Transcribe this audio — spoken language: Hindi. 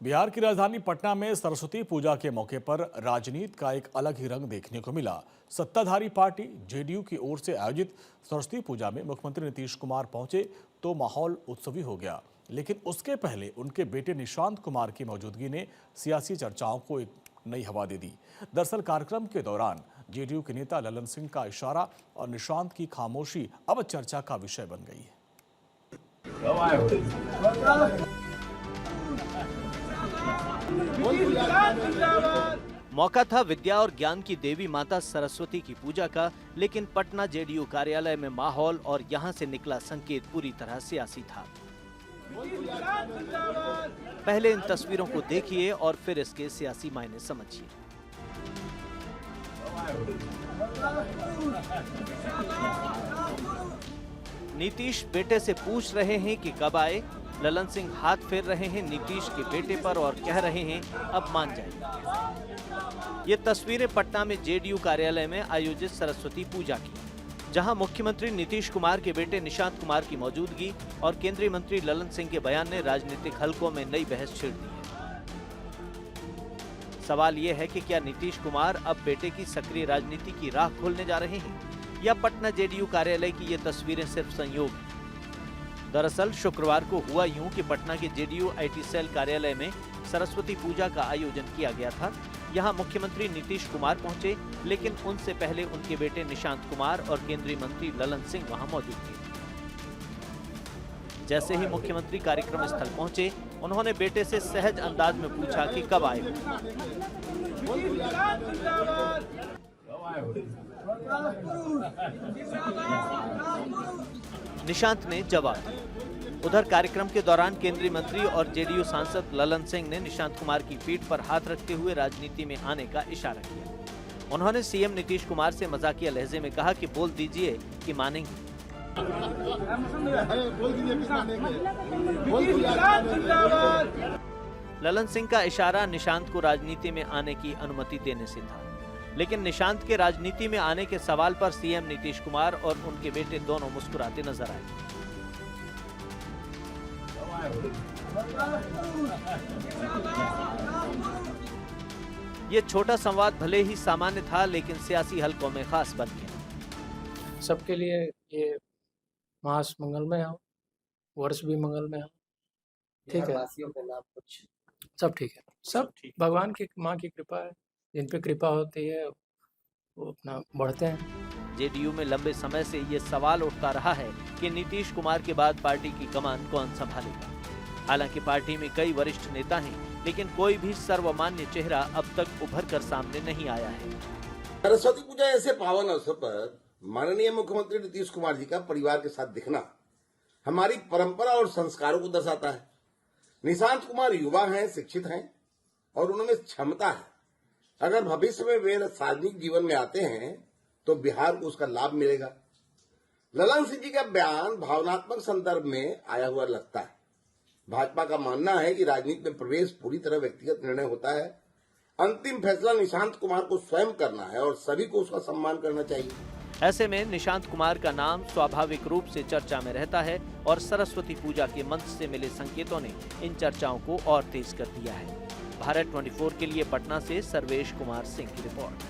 बिहार की राजधानी पटना में सरस्वती पूजा के मौके पर राजनीति का एक अलग ही रंग देखने को मिला। सत्ताधारी पार्टी जेडीयू की ओर से आयोजित सरस्वती पूजा में मुख्यमंत्री नीतीश कुमार पहुंचे तो माहौल उत्सवी हो गया, लेकिन उसके पहले उनके बेटे निशांत कुमार की मौजूदगी ने सियासी चर्चाओं को एक नई हवा दे दी। दरअसल कार्यक्रम के दौरान जेडीयू के नेता ललन सिंह का इशारा और निशांत की खामोशी अब चर्चा का विषय बन गई है। मौका था विद्या और ज्ञान की देवी माता सरस्वती की पूजा का, लेकिन पटना जेडीयू कार्यालय में माहौल और यहां से निकला संकेत पूरी तरह सियासी था। पहले इन तस्वीरों को देखिए और फिर इसके सियासी मायने समझिए। नीतीश बेटे से पूछ रहे हैं कि कब आए। ललन सिंह हाथ फेर रहे हैं नीतीश के बेटे पर और कह रहे हैं अब मान जाइए। ये तस्वीरें पटना में जेडीयू कार्यालय में आयोजित सरस्वती पूजा की, जहां मुख्यमंत्री नीतीश कुमार के बेटे निशांत कुमार की मौजूदगी और केंद्रीय मंत्री ललन सिंह के बयान ने राजनीतिक हलकों में नई बहस छेड़ दी है। सवाल ये है कि क्या नीतीश कुमार अब बेटे की सक्रिय राजनीति की राह खोलने जा रहे हैं या पटना जेडीयू कार्यालय की ये तस्वीरें सिर्फ संयोग हैं। दरअसल शुक्रवार को हुआ यूं कि पटना के जेडीयू आईटी सेल कार्यालय में सरस्वती पूजा का आयोजन किया गया था। यहां मुख्यमंत्री नीतीश कुमार पहुंचे, लेकिन उनसे पहले उनके बेटे निशांत कुमार और केंद्रीय मंत्री ललन सिंह वहां मौजूद थे। जैसे ही मुख्यमंत्री कार्यक्रम स्थल पहुंचे, उन्होंने बेटे से सहज अंदाज में पूछा कि कब आए। निशांत ने जवाब दिया। उधर कार्यक्रम के दौरान केंद्रीय मंत्री और जेडीयू सांसद ललन सिंह ने निशांत कुमार की पीठ पर हाथ रखते हुए राजनीति में आने का इशारा किया। उन्होंने सीएम नीतीश कुमार से मजाकिया लहजे में कहा कि बोल दीजिए कि मानेंगे। ललन सिंह का इशारा निशांत को राजनीति में आने की अनुमति देने से था, लेकिन निशांत के राजनीति में आने के सवाल पर सीएम नीतीश कुमार और उनके बेटे दोनों मुस्कुराते नजर आए। ये छोटा संवाद भले ही सामान्य था, लेकिन सियासी हलकों में खास बन गया। सबके लिए ये मास मंगलमय हो, वर्ष भी मंगलमय हो। ठीक है, सब ठीक है, सब भगवान की माँ की कृपा है। जिन पे कृपा होती है वो अपना बढ़ते हैं। जेडीयू में लंबे समय से ये सवाल उठता रहा है कि नीतीश कुमार के बाद पार्टी की कमान कौन संभालेगा। हालांकि पार्टी में कई वरिष्ठ नेता हैं, लेकिन कोई भी सर्वमान्य चेहरा अब तक उभर कर सामने नहीं आया है। सरस्वती पूजा ऐसे पावन अवसर पर माननीय मुख्यमंत्री नीतीश कुमार जी का परिवार के साथ दिखना हमारी परंपरा और संस्कारों को दर्शाता है। निशांत कुमार युवा हैं, शिक्षित हैं और उनमें क्षमता है। अगर भविष्य में वे सार्वजनिक जीवन में आते हैं तो बिहार को उसका लाभ मिलेगा। ललन सिंह जी का बयान भावनात्मक संदर्भ में आया हुआ लगता है। भाजपा का मानना है कि राजनीति में प्रवेश पूरी तरह व्यक्तिगत निर्णय होता है। अंतिम फैसला निशांत कुमार को स्वयं करना है और सभी को उसका सम्मान करना चाहिए। ऐसे में निशांत कुमार का नाम स्वाभाविक रूप से चर्चा में रहता है और सरस्वती पूजा के मंच से मिले संकेतों ने इन चर्चाओं को और तेज कर दिया है। भारत 24 के लिए पटना से सर्वेश कुमार सिंह की रिपोर्ट।